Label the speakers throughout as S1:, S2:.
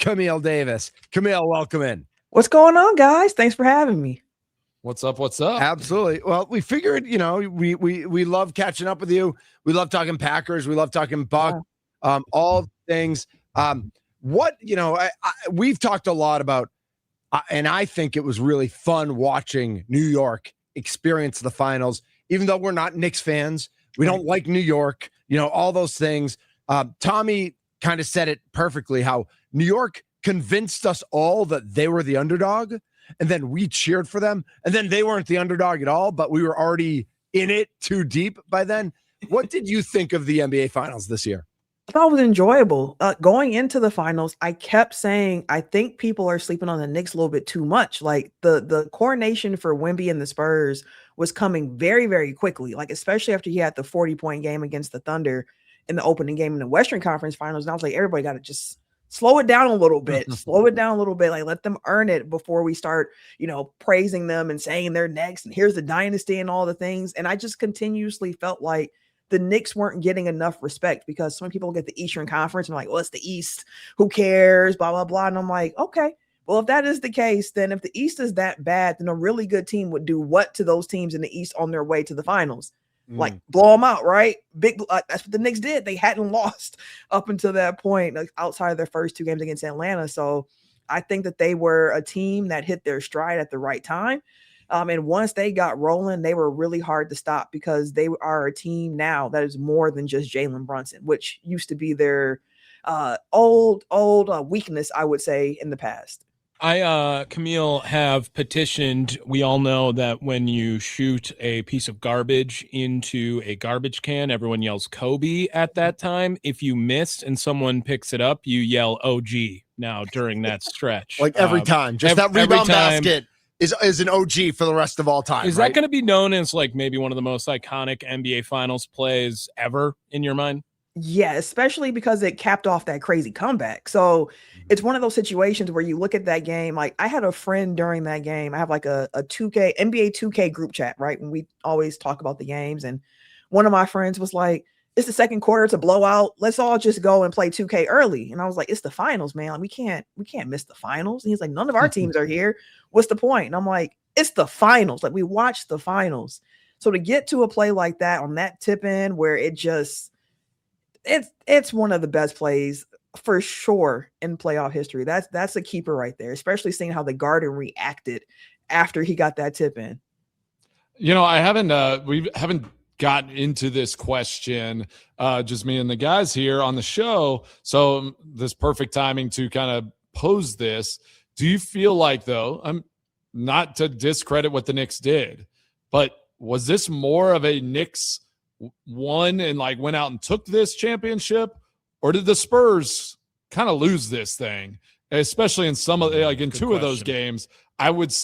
S1: Camille Davis. Camille, welcome in.
S2: What's going on, guys? Thanks for having me.
S3: What's up? What's up?
S1: Absolutely. Well, we figured, we love catching up with you. We love talking Packers. We love talking Buck, all things. We've talked a lot about, and I think it was really fun watching New York experience the finals, even though we're not Knicks fans. We don't like New York, all those things. Tommy kind of said it perfectly, how New York convinced us all that they were the underdog, and then we cheered for them, and then they weren't the underdog at all, but we were already in it too deep by then. What did you think of the NBA Finals this year?
S2: I thought it was enjoyable. Going into the finals, I kept saying, I think people are sleeping on the Knicks a little bit too much. Like the coronation for Wemby and the Spurs was coming very, very quickly, like especially after he had the 40-point game against the Thunder in the opening game in the Western Conference Finals. And I was like, everybody got to just slow it down a little bit, like let them earn it before we start, praising them and saying they're next and here's the dynasty and all the things. And I just continuously felt like the Knicks weren't getting enough respect because some people look at the Eastern Conference and like, well, it's the East, who cares, blah, blah, blah. And I'm like, okay, well, if that is the case, then if the East is that bad, then a really good team would do what to those teams in the East on their way to the finals? Like blow them out, right? That's what the Knicks did. They hadn't lost up until that point, like outside of their first two games against Atlanta. So I think that they were a team that hit their stride at the right time. And once they got rolling, they were really hard to stop because they are a team now that is more than just Jalen Brunson, which used to be their old weakness, I would say, in the past.
S3: Camille, have petitioned. We all know that when you shoot a piece of garbage into a garbage can, everyone yells Kobe at that time. If you missed and someone picks it up, you yell OG now during that stretch.
S1: Like every time. Just that rebound basket is an OG for the rest of all time.
S3: Is that going to be known as like maybe one of the most iconic NBA Finals plays ever in your mind?
S2: Yeah, especially because it capped off that crazy comeback. So it's one of those situations where you look at that game. Like I had a friend during that game. I have like a 2K NBA 2K group chat, right? When we always talk about the games. And one of my friends was like, it's the second quarter, it's a blowout. Let's all just go and play 2K early. And I was like, it's the finals, man. Like, we can't miss the finals. And he's like, none of our teams are here. What's the point? And I'm like, it's the finals. Like we watched the finals. So to get to a play like that on that tip in where it just it's one of the best plays for sure in playoff history. That's a keeper right there, especially seeing how the Garden reacted after he got that tip in.
S3: We haven't gotten into this question, just me and the guys here on the show. So this perfect timing to kind of pose this. Do you feel like, though, I'm not to discredit what the Knicks did, but was this more of a Knicks won and like went out and took this championship, or did the Spurs kind of lose this thing, especially in some of like in two of those games? I would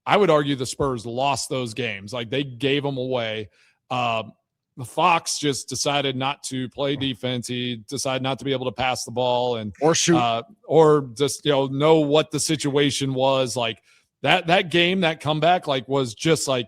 S3: argue the Spurs lost those games. Like they gave them away. The Fox just decided not to play defense. He decided not to be able to pass the ball
S1: or shoot,
S3: or just know what the situation was. Like that game, that comeback, like was just like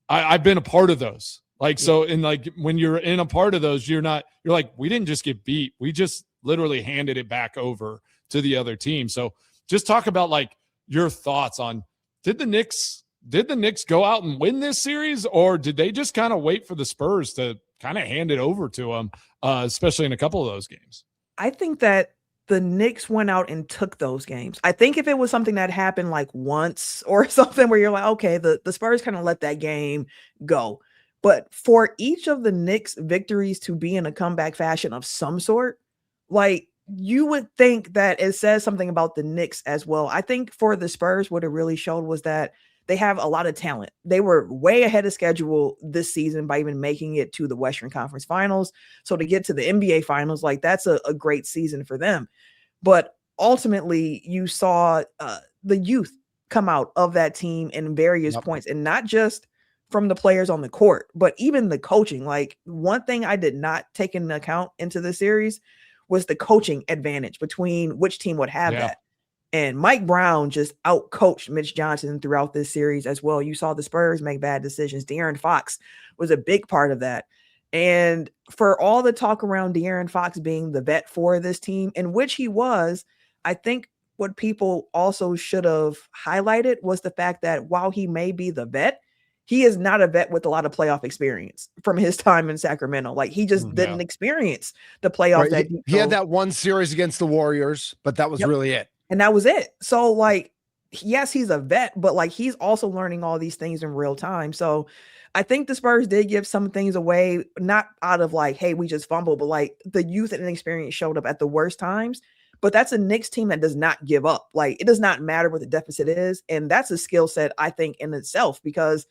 S3: I've been a part of those. Like, so in like, when you're in a part of those, you're like, we didn't just get beat. We just literally handed it back over to the other team. So just talk about like your thoughts on, did the Knicks go out and win this series, or did they just kind of wait for the Spurs to kind of hand it over to them, especially in a couple of those games?
S2: I think that the Knicks went out and took those games. I think if it was something that happened like once or something where you're like, okay, the Spurs kind of let that game go. But for each of the Knicks victories to be in a comeback fashion of some sort, like you would think that it says something about the Knicks as well. I think for the Spurs, what it really showed was that they have a lot of talent. They were way ahead of schedule this season by even making it to the Western Conference Finals. So to get to the NBA Finals, like that's a great season for them. But ultimately, you saw the youth come out of that team in various points, and not just from the players on the court, but even the coaching. Like one thing I did not take into account into the series was the coaching advantage between which team would have that. And Mike Brown just out-coached Mitch Johnson throughout this series as well. You saw the Spurs make bad decisions. De'Aaron Fox was a big part of that. And for all the talk around De'Aaron Fox being the vet for this team, in which he was, I think what people also should have highlighted was the fact that while he may be the vet, he is not a vet with a lot of playoff experience from his time in Sacramento. Like he just didn't experience the playoffs
S1: Right. He had that one series against the Warriors, but that was really it.
S2: And that was it. So like, yes, he's a vet, but like he's also learning all these things in real time. So I think the Spurs did give some things away, not out of like, hey, we just fumbled, but like the youth and inexperience showed up at the worst times. But that's a Knicks team that does not give up. Like it does not matter what the deficit is. And that's a skill set, I think, in itself, because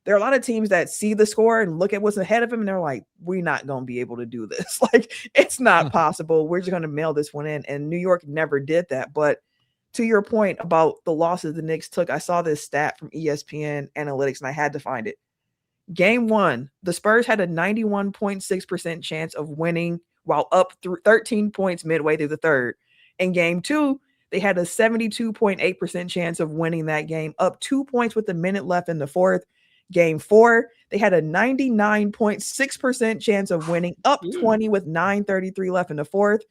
S2: there are a lot of teams that see the score and look at what's ahead of them and they're like, we're not going to be able to do this. Like it's not possible. We're just going to mail this one in. And New York never did that. But to your point about the losses the Knicks took, I saw this stat from ESPN Analytics and I had to find it. Game 1, the Spurs had a 91.6% chance of winning while up through 13 points midway through the third. In Game 2, they had a 72.8% chance of winning that game, up 2 points with a minute left in the fourth. Game 4, they had a 99.6% chance of winning, up 20 with 9:33 left in the fourth.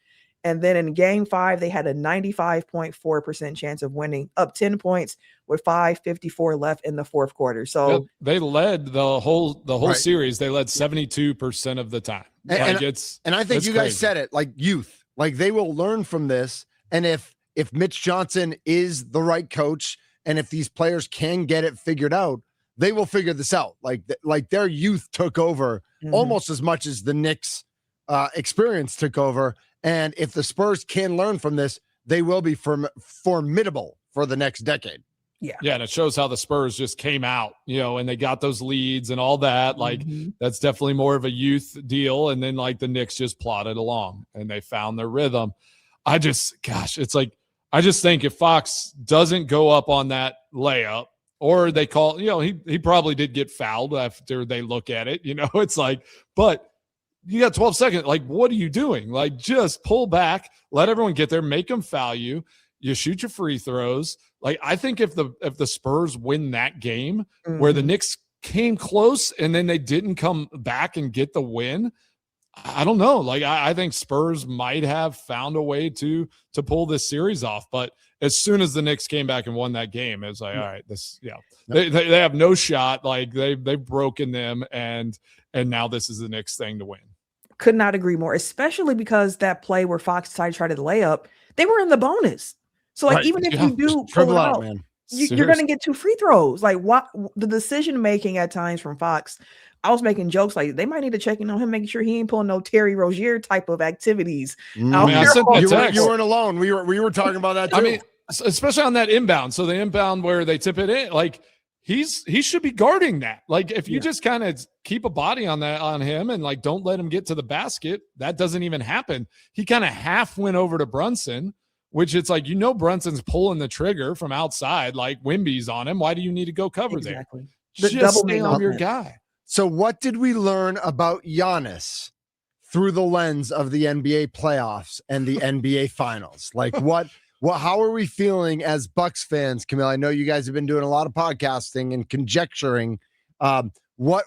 S2: And then in Game 5, they had a 95.4% chance of winning, up 10 points with 5:54 left in the fourth quarter. So
S3: they led the whole series. They led 72% of the time.
S1: And I think you guys said it, like youth, like they will learn from this. And if Mitch Johnson is the right coach, and if these players can get it figured out, they will figure this out. Like their youth took over almost as much as the Knicks experience took over. And if the Spurs can learn from this, they will be formidable for the next decade.
S2: Yeah.
S3: And it shows how the Spurs just came out, and they got those leads and all that. Like that's definitely more of a youth deal. And then like the Knicks just plodded along and they found their rhythm. It's like, I just think if Fox doesn't go up on that layup, or they call, he probably did get fouled after they look at it, it's like, but you got 12 seconds. Like, what are you doing? Like, just pull back, let everyone get there, make them foul you. You shoot your free throws. Like, I think if the Spurs win that game where the Knicks came close and then they didn't come back and get the win, I don't know. Like, I think Spurs might have found a way to pull this series off. But as soon as the Knicks came back and won that game, it was like, all right, they have no shot. Like they've broken them, and now this is the Knicks thing to win.
S2: Could not agree more, especially because that play where Fox decided to try to lay up, they were in the bonus. So like, even if you do pull it out,
S1: man,
S2: you're going to get 2 free throws. Like what the decision making at times from Fox, I was making jokes like they might need to check in on him, making sure he ain't pulling no Terry Rozier type of activities.
S1: You weren't alone. We were talking about that too.
S3: I mean, especially on that inbound. So the inbound where they tip it in, like he should be guarding that. Like if you just kind of keep a body on him and like don't let him get to the basket, that doesn't even happen. He kind of half went over to Brunson, which it's like, Brunson's pulling the trigger from outside, like Wemby's on him. Why do you need to go cover there? Just stay on your guy.
S1: So what did we learn about Giannis through the lens of the NBA playoffs and the NBA finals? Like how are we feeling as Bucks fans, Camille? I know you guys have been doing a lot of podcasting and conjecturing. Where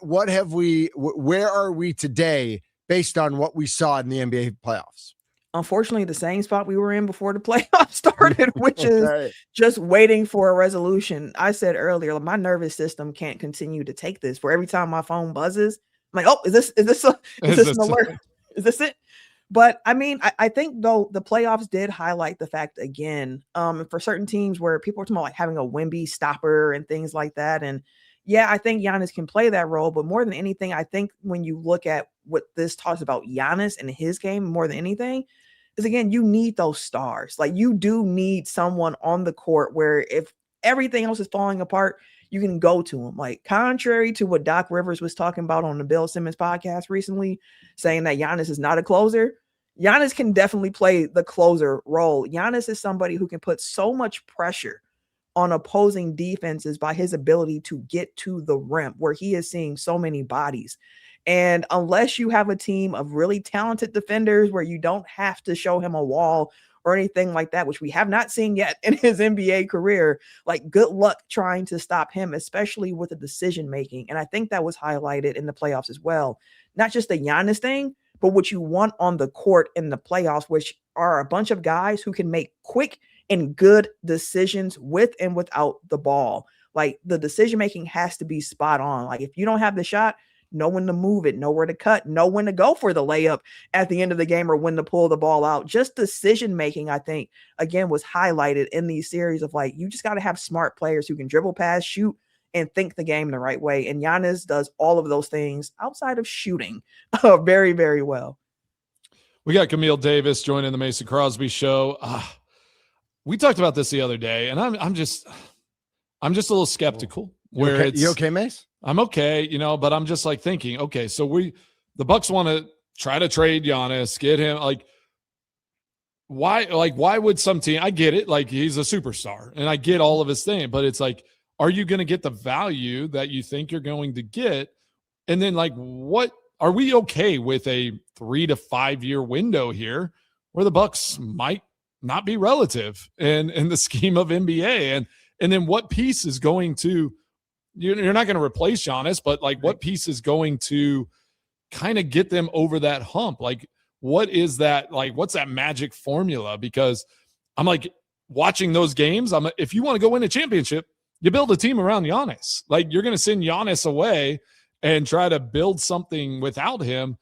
S1: are we today based on what we saw in the NBA playoffs?
S2: Unfortunately, the same spot we were in before the playoffs started, which is just waiting for a resolution. I said earlier, my nervous system can't continue to take this. For every time my phone buzzes, I'm like, oh, is this an alert? Is this it? But I mean, I think though the playoffs did highlight the fact again, for certain teams where people are talking about like having a Wemby stopper and things like that. And yeah, I think Giannis can play that role, but more than anything, I think when you look at what this talks about Giannis and his game more than anything, is again, you need those stars. Like you do need someone on the court where if everything else is falling apart, you can go to him. Like contrary to what Doc Rivers was talking about on the Bill Simmons podcast recently, saying that Giannis is not a closer. Giannis can definitely play the closer role. Giannis is somebody who can put so much pressure on opposing defenses by his ability to get to the rim where he is seeing so many bodies. And unless you have a team of really talented defenders where you don't have to show him a wall or anything like that, which we have not seen yet in his NBA career, like good luck trying to stop him, especially with the decision making. And I think that was highlighted in the playoffs as well. Not just the Giannis thing, but what you want on the court in the playoffs, which are a bunch of guys who can make quick and good decisions with and without the ball. Like the decision making has to be spot on. Like if you don't have the shot, know when to move it, know where to cut, know when to go for the layup at the end of the game or when to pull the ball out. Just decision making, I think, again, was highlighted in these series of like, you just got to have smart players who can dribble, pass, shoot, and think the game the right way. And Giannis does all of those things outside of shooting very, very well.
S3: We got Camille Davis joining the Mason Crosby show. We talked about this the other day, and I'm just a little skeptical.
S1: You okay, Mace?
S3: I'm okay, but I'm just like thinking, okay, so the Bucks want to try to trade Giannis, get him why would some team, I get it, like he's a superstar and I get all of his thing, but it's like, are you going to get the value that you think you're going to get? And then what are we okay with a 3 to 5 year window here where the Bucks might not be relative in the scheme of NBA? And then what piece is going to, you're not going to replace Giannis, but what piece is going to kind of get them over that hump? What is that? What's that magic formula? Because I'm watching those games. If you want to go win a championship, you build a team around Giannis. You're going to send Giannis away and try to build something without him.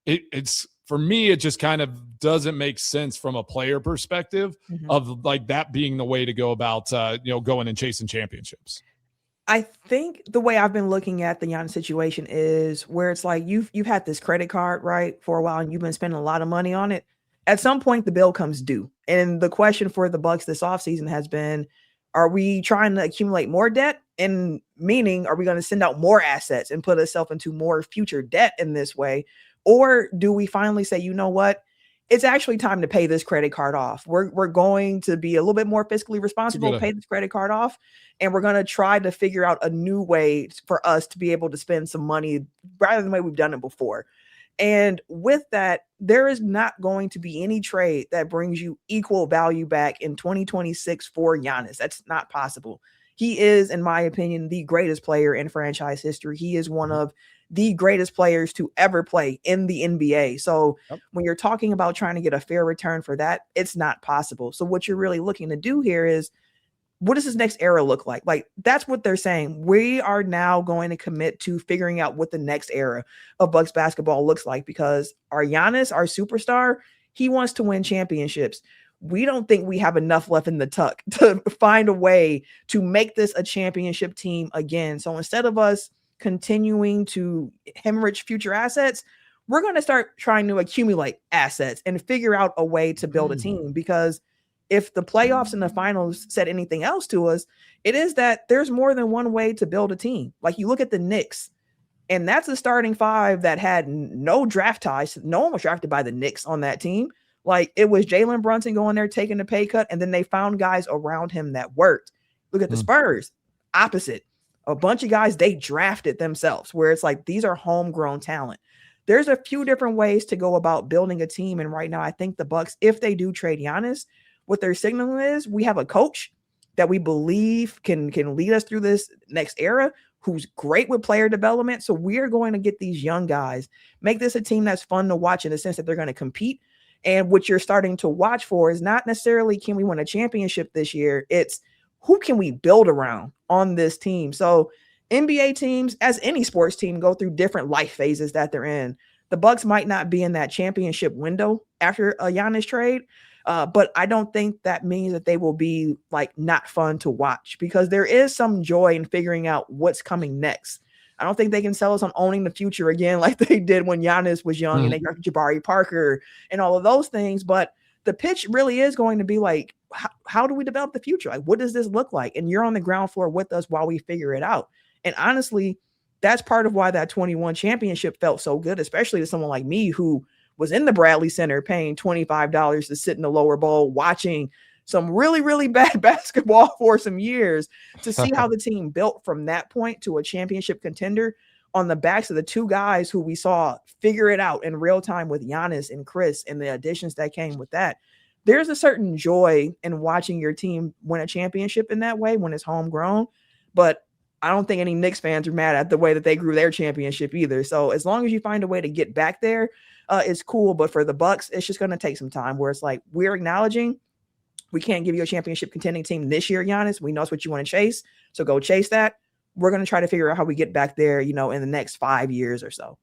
S3: It's for me, it just kind of doesn't make sense from a player perspective of that being the way to go about, going and chasing championships.
S2: I think the way I've been looking at the Giannis situation is where it's like you've had this credit card, right, for a while, and you've been spending a lot of money on it. At some point, the bill comes due. And the question for the Bucks this offseason has been, are we trying to accumulate more debt? And meaning, are we going to send out more assets and put ourselves into more future debt in this way? Or do we finally say, you know what? It's actually time to pay this credit card off. We're going to be a little bit more fiscally responsible, pay this credit card off, and we're going to try to figure out a new way for us to be able to spend some money rather than the way we've done it before. And with that, there is not going to be any trade that brings you equal value back in 2026 for Giannis. That's not possible. He is, in my opinion, the greatest player in franchise history. He is one of the greatest players to ever play in the NBA. So when you're talking about trying to get a fair return for that, it's not possible. So what you're really looking to do here is, what does this next era look like? That's what they're saying. We are now going to commit to figuring out what the next era of Bucks basketball looks like, because our Giannis, our superstar, he wants to win championships. We don't think we have enough left in the tuck to find a way to make this a championship team again. So instead of us continuing to hemorrhage future assets, we're going to start trying to accumulate assets and figure out a way to build a team. Because if the playoffs and the finals said anything else to us, it is that there's more than one way to build a team. You look at the Knicks, and that's a starting five that had no draft ties. No one was drafted by the Knicks on that team. It was Jalen Brunson going there, taking the pay cut, and then they found guys around him that worked. Look at the Spurs, opposite. A bunch of guys they drafted themselves, where it's these are homegrown talent. There's a few different ways to go about building a team. And right now, I think the Bucks, if they do trade Giannis, what they're signaling is we have a coach that we believe can lead us through this next era, who's great with player development. So we are going to get these young guys, make this a team that's fun to watch in the sense that they're going to compete. And what you're starting to watch for is not necessarily can we win a championship this year? It's who can we build around on this team? So NBA teams, as any sports team, go through different life phases that they're in. The Bucks might not be in that championship window after a Giannis trade, but I don't think that means that they will be not fun to watch, because there is some joy in figuring out what's coming next. I don't think they can sell us on owning the future again like they did when Giannis was young and they got Jabari Parker and all of those things. But the pitch really is going to be how do we develop the future? What does this look like? And you're on the ground floor with us while we figure it out. And honestly, that's part of why that 21 championship felt so good, especially to someone like me who was in the Bradley Center paying $25 to sit in the lower bowl, watching some really, really bad basketball for some years, to see how the team built from that point to a championship contender on the backs of the two guys who we saw figure it out in real time with Giannis and Chris and the additions that came with that. There's a certain joy in watching your team win a championship in that way when it's homegrown. But I don't think any Knicks fans are mad at the way that they grew their championship either. So as long as you find a way to get back there, is cool. But for the Bucks, it's just going to take some time where it's like, we're acknowledging we can't give you a championship contending team this year, Giannis. We know it's what you want to chase. So go chase that. We're going to try to figure out how we get back there, in the next 5 years or so.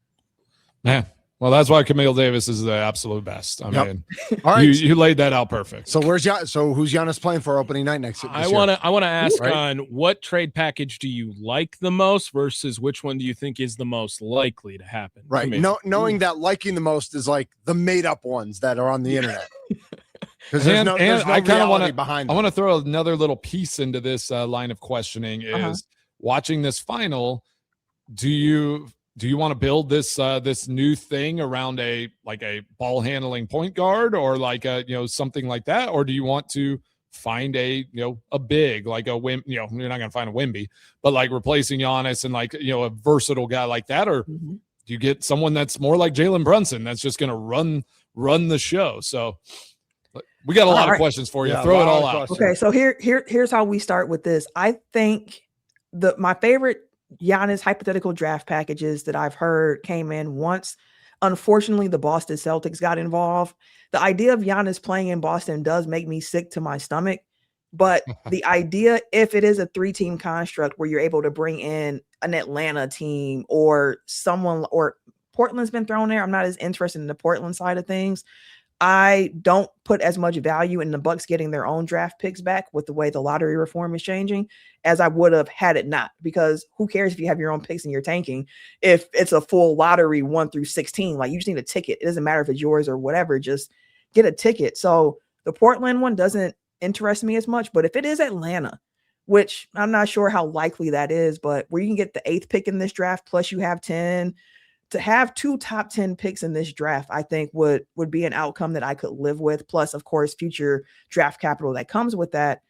S3: Man. Well, that's why Camille Davis is the absolute best. I mean,
S1: all right.
S3: You laid that out perfect.
S1: So who's Giannis playing for opening night next year?
S4: I want to ask on what trade package do you like the most versus which one do you think is the most likely to happen?
S1: Right. Knowing that liking the most is like the made up ones that are on the internet. Because there's no
S3: I kind of want to
S1: behind.
S3: I want to throw another little piece into this line of questioning is watching this final. Do you want to build this new thing around a ball handling point guard or something like that, or do you want to find a big like a Wim? You're not going to find a Wimby, but like replacing Giannis and a versatile guy like that, or do you get someone that's more like Jalen Brunson that's just going to run the show? So we got a lot of questions for you.
S1: Yeah,
S3: Throw it all out.
S2: Okay, so here's how we start with this. I think my favorite Giannis hypothetical draft packages that I've heard came in once. Unfortunately, the Boston Celtics got involved. The idea of Giannis playing in Boston does make me sick to my stomach. But the idea, if it is a 3-team construct where you're able to bring in an Atlanta team or someone, or Portland's been thrown there. I'm not as interested in the Portland side of things. I don't put as much value in the Bucks getting their own draft picks back with the way the lottery reform is changing as I would have had it not, because who cares if you have your own picks and you're tanking if it's a full lottery 1 through 16, like you just need a ticket. It doesn't matter if it's yours or whatever, just get a ticket. So the Portland one doesn't interest me as much, but if it is Atlanta, which I'm not sure how likely that is, but where you can get the 8th pick in this draft, plus you have 10, to have 2 top 10 picks in this draft, I think would be an outcome that I could live with. Plus, of course, future draft capital that comes with that.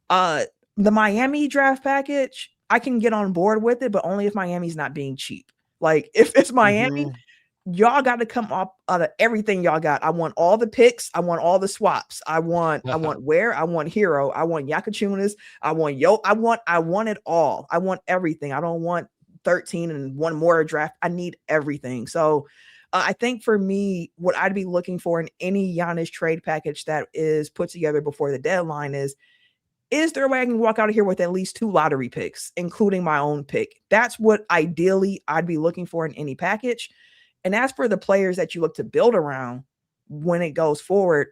S2: The Miami draft package, I can get on board with it, but only if Miami's not being cheap. Like if it's Miami, y'all got to come up out of everything y'all got. I want all the picks. I want all the swaps. I want Ware. I want Hero. I want Yakachunas. I want I want it all. I want everything. I don't want 13 and one more draft. I need everything. So I think for me, what I'd be looking for in any Giannis trade package that is put together before the deadline is there a way I can walk out of here with at least 2 lottery picks, including my own pick? That's what ideally I'd be looking for in any package. And as for the players that you look to build around when it goes forward,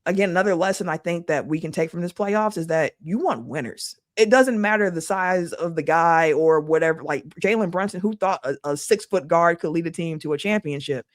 S2: again, another lesson I think that we can take from this playoffs is that you want winners. It doesn't matter the size of the guy or whatever, like Jalen Brunson, who thought a 6-foot guard could lead a team to a championship,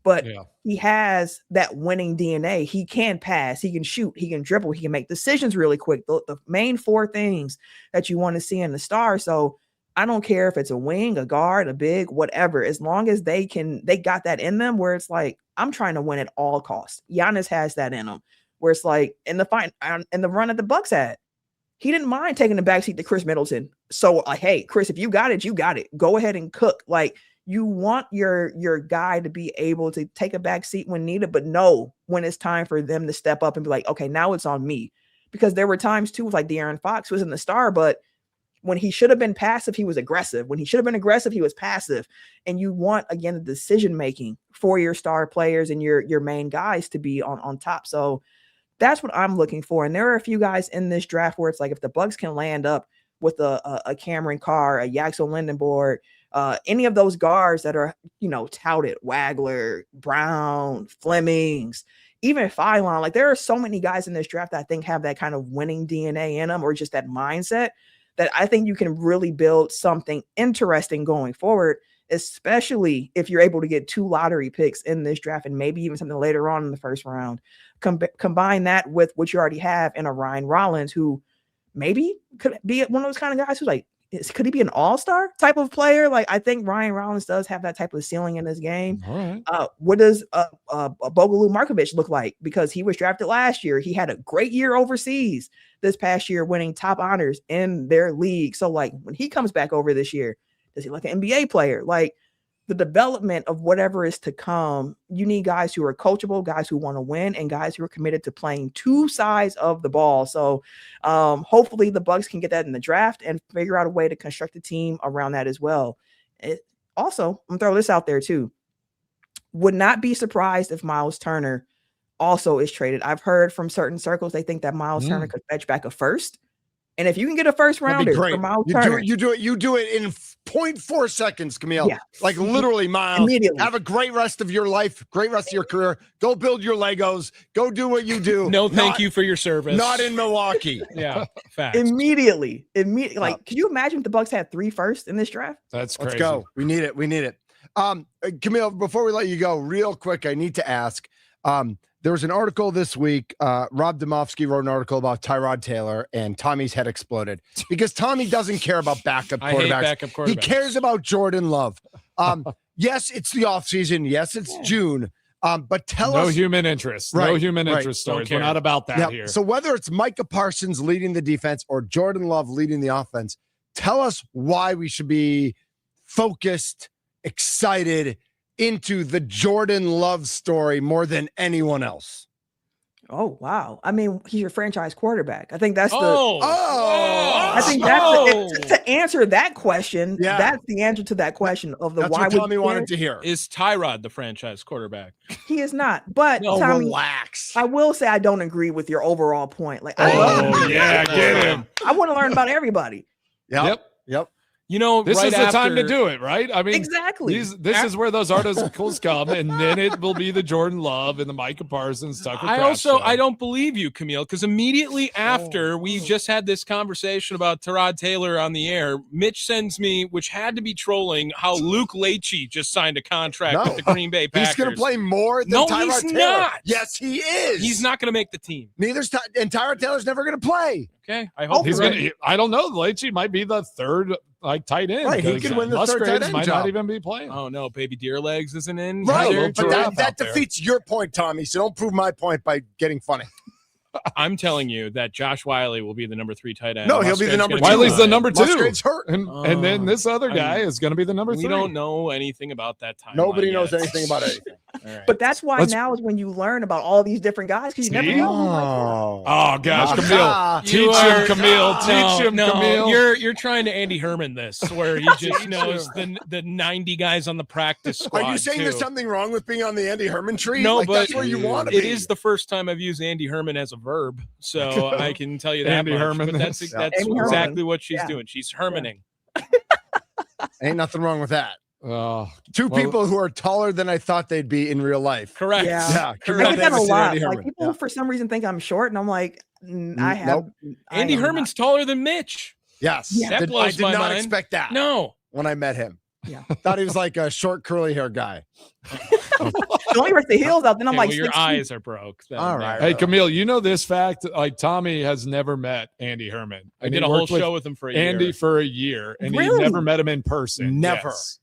S2: but he has that winning DNA. He can pass, he can shoot, he can dribble, he can make decisions really quick. The main 4 things that you want to see in the star. So I don't care if it's a wing, a guard, a big, whatever, as long as they got that in them where it's like, I'm trying to win at all costs. Giannis has that in him where it's like in the run that the Bucks had, he didn't mind taking the backseat to Chris Middleton. So hey, Chris, if you got it, you got it. Go ahead and cook. Like you want your guy to be able to take a backseat when needed, but know when it's time for them to step up and be like, okay, now it's on me. Because there were times too, with like De'Aaron Fox was in the star, but when he should have been passive, he was aggressive. When he should have been aggressive, he was passive. And you want, again, the decision-making for your star players and your main guys to be on top. So that's what I'm looking for. And there are a few guys in this draft where it's like, if the Bucks can land up with a Cameron Carr, a Yaxel Lindenborg, any of those guards that are, touted, Wagler, Brown, Flemings, even Phylon, like there are so many guys in this draft that I think have that kind of winning DNA in them, or just that mindset that I think you can really build something interesting going forward, especially if you're able to get 2 lottery picks in this draft and maybe even something later on in the first round. Combine that with what you already have in a Ryan Rollins, who maybe could be one of those kind of guys who's like, could he be an all-star type of player? Like, I think Ryan Rollins does have that type of ceiling in his game.
S3: All right.
S2: What does Bogalu Markovic look like? Because he was drafted last year. He had a great year overseas this past year, winning top honors in their league. So, like, when he comes back over this year, does he look like an NBA player? Like, the development of whatever is to come, you need guys who are coachable, guys who want to win, and guys who are committed to playing 2 sides of the ball. So hopefully the Bucks can get that in the draft and figure out a way to construct a team around that as well. Also, I'm throwing this out there too. would not be surprised if Miles Turner also is traded. I've heard from certain circles they think that Miles Turner could fetch back a first. And if you can get a first rounder for Miles Turner,
S1: you do it in 0.4 seconds, Camille.
S2: Yeah.
S1: Like literally, Miles.
S2: Immediately.
S1: Have a great rest of your life, great rest of your career. Go build your Legos. Go do what you do.
S4: No, thank you for your service.
S1: Not in Milwaukee.
S4: Yeah, facts.
S2: Immediately. Like, could you imagine if the Bucks had 3 firsts in this draft?
S3: That's crazy.
S1: Let's go. We need it. Camille, before we let you go, real quick, I need to ask. There was an article this week. Rob Domofsky wrote an article about Tyrod Taylor, and Tommy's head exploded because Tommy doesn't care about backup quarterbacks.
S4: I hate backup quarterbacks.
S1: He cares about Jordan Love. Yes, it's the offseason. Yes, it's June. But tell us.
S3: No human interest.
S1: Right,
S3: no human
S1: right.
S3: interest stories. We're not about that here.
S1: So whether it's Micah Parsons leading the defense or Jordan Love leading the offense, tell us why we should be focused, excited, into the Jordan Love story more than anyone else.
S2: Oh, wow. I mean, he's your franchise quarterback. I think that's
S1: I
S2: think that's to answer that question.
S1: Yeah.
S2: That's the answer to that question of the
S1: That's
S2: why
S1: what
S2: we
S1: Tommy wanted to hear.
S4: Is Tyrod the franchise quarterback?
S2: He is not. But
S1: No,
S2: Tommy,
S1: relax.
S2: I will say I don't agree with your overall point. Like, I love
S3: yeah, get him.
S2: I want to learn about everybody.
S1: Yep.
S4: You know,
S3: This
S4: right
S3: is the time to
S4: after-
S3: do it, right? I mean,
S2: Exactly.
S3: This is where those articles come, and then it will be the Jordan Love and the Micah Parsons, Tucker Kraft show.
S4: I don't believe you, Camille, because immediately after we just had this conversation about Tyrod Taylor on the air, Mitch sends me, which had to be trolling, how Luke Leitchie just signed a contract with the Green Bay Packers.
S1: He's going to play more than
S4: No,
S1: Tyrod
S4: he's
S1: Taylor.
S4: not.
S1: Yes, he is.
S4: He's not going to make the team.
S1: Neither's and Tyrod Taylor's never going to play.
S4: Okay, I hope
S3: He's
S4: you're
S3: gonna.
S4: right.
S3: I don't know. Leitchie might be the third tight end.
S1: Right, he
S3: because
S1: could win the third tight
S3: Musgraves
S1: end
S3: might
S1: job.
S3: not even be playing.
S4: Oh no, baby deer legs isn't in.
S1: Right,
S4: either.
S1: but
S3: giraffe
S1: that
S3: out there.
S1: defeats your point, Tommy. So don't prove my point by getting funny.
S4: I'm telling you that Josh Wiley will be the number 3 tight end.
S1: No, he'll be the
S4: Musgrave's
S1: number
S4: gonna
S1: 2.
S3: Wiley's the number 2.
S1: Musgrave's hurt.
S3: And then this other guy is going to be the number 3.
S4: We don't know anything about that time.
S1: Nobody knows anything about anything.
S4: All right.
S2: But that's why
S3: Let's-
S2: now is when you learn about all these different guys because you never
S3: See?
S2: know.
S3: Oh gosh,
S1: Ah.
S3: Camille, teach him, Camille, teach him, Camille.
S4: You're trying to Andy Herman this, where he just knows the 90 guys on the practice squad.
S1: Are you saying
S4: too.
S1: there's something wrong with being on the Andy Herman tree?
S4: No,
S1: Like,
S4: but
S1: that's where you want to be.
S4: It is the first time I've used Andy Herman as a verb, so I can tell you that
S3: Andy
S4: much.
S3: Herman
S4: But that's
S3: is-
S4: that's
S2: Andy
S4: exactly
S2: Herman.
S4: what she's
S2: Yeah.
S4: doing. She's Hermaning.
S1: Ain't nothing wrong with that.
S3: Oh,
S1: Two
S3: Well-
S1: people who are taller than I thought they'd be in real life.
S4: Correct.
S2: Yeah.
S1: Yeah,
S2: I
S1: Camille
S2: get that a
S1: Davis and
S2: lot.
S1: Andy
S2: Like
S1: Herman.
S2: people
S1: Yeah.
S2: for some reason think I'm short, and I'm like, I have.
S1: Nope.
S2: I
S4: Andy
S2: am
S4: Herman's taller than Mitch.
S1: Yes,
S2: Yeah.
S4: That
S1: I
S4: blows
S1: did
S4: my
S1: not
S4: mind.
S1: expect that
S4: No.
S1: when I met him.
S2: Yeah.
S1: Thought he was like a short curly hair guy.
S2: not. Only rip the heels out, then I'm
S4: Okay,
S2: like,
S4: well, your
S2: 6 feet.
S4: eyes are broke. Then,
S1: All right.
S3: hey Camille, you know this fact? Like Tommy has never met Andy Herman.
S4: I
S3: And
S4: did
S3: he
S4: a whole
S3: worked with
S4: show with him for a
S3: Andy
S4: year.
S3: for a year, and he
S2: Really?
S3: never met him in person.
S1: Never.
S3: Yes.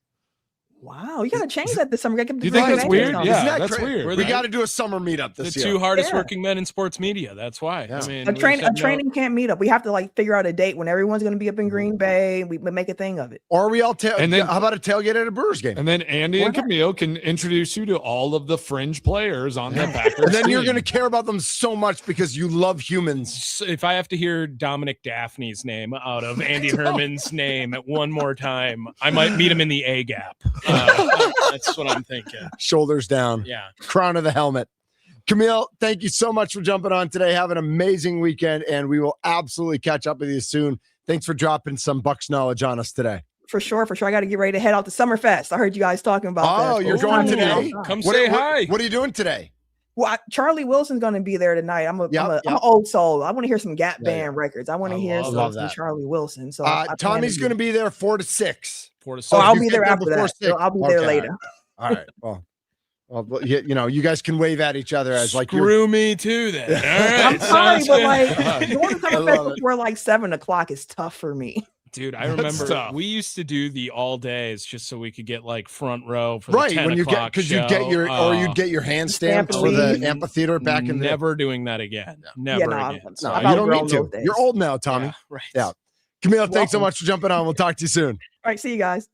S2: Wow, you gotta change that this summer.
S3: Do you think that's weird? Yeah,
S1: Isn't that
S3: that's
S1: crazy?
S3: weird.
S4: We're
S1: We
S4: the-
S1: got to do a summer meetup
S4: The
S1: this year.
S4: 2 hardest
S2: Yeah.
S4: working men in sports media. That's why.
S1: Yeah.
S4: I mean,
S2: A
S4: we
S2: training
S4: said no.
S2: camp meetup. We have to like figure out a date when everyone's gonna be up in Green Bay. We make a thing of it.
S1: Or we all
S3: And then-
S1: how about a tailgate at a Brewers game?
S3: And then Andy and Camille can introduce you to all of the fringe players on the Packers.
S1: And then you're
S3: team.
S1: going to care about them so much because you love humans.
S4: So if I have to hear Dominic Daphne's name out of Andy Herman's name at one more time, I might meet him in the A gap. That's what I'm thinking.
S1: Shoulders down,
S4: Yeah.
S1: crown of the helmet. Camille, thank you so much for jumping on today. Have an amazing weekend, and we will absolutely catch up with you soon. Thanks for dropping some Bucks knowledge on us today.
S2: For sure. I got to get ready to head out to Summerfest. I heard you guys talking about that.
S1: Oh, you're
S2: So
S1: going
S2: I'm
S1: today?
S2: outside.
S4: Come say hi.
S1: What are you doing today?
S2: Well, Charlie Wilson's going to be there tonight. I'm
S1: Yep.
S2: an old soul. I want to hear some Gap
S1: Yeah,
S2: Band records. I want to
S3: I
S2: hear
S3: love
S2: some
S1: that.
S2: Charlie Wilson. So
S1: Tommy's going to be there 4 to 6.
S4: 4 to
S2: Oh,
S4: 6.
S2: I'll
S1: you
S2: be
S1: get
S2: there
S1: there
S2: after
S1: before
S2: that.
S1: 6.
S2: So I'll be there
S1: Okay.
S2: later.
S1: All right. Well, you know, you guys can wave at each other as like you're.
S4: Screw me too then. All right.
S2: I'm sorry,
S4: sounds
S2: but
S4: good.
S2: like going to
S1: I love
S2: Summerfest
S1: it.
S2: before like 7:00 is tough for me.
S4: Dude, I
S3: That's
S4: remember
S3: tough.
S4: we used to do the all days just so we could get like front row for
S1: Right
S4: the 10
S1: when you get
S4: o'clock
S1: because you
S4: show.
S1: get your or you'd get your hand stamped for the
S2: Stampede.
S1: amphitheater back in the.
S4: never doing that again. Never
S2: Yeah, no,
S4: again.
S2: I'm-
S4: So
S1: No,
S2: I've
S1: you don't
S2: outgrown
S1: need to.
S2: those days.
S1: You're old now, Tommy.
S4: yeah, right.
S1: Yeah. Camille, thanks so
S2: Welcome.
S1: much for jumping on. We'll talk to you soon.
S2: All right, see you guys.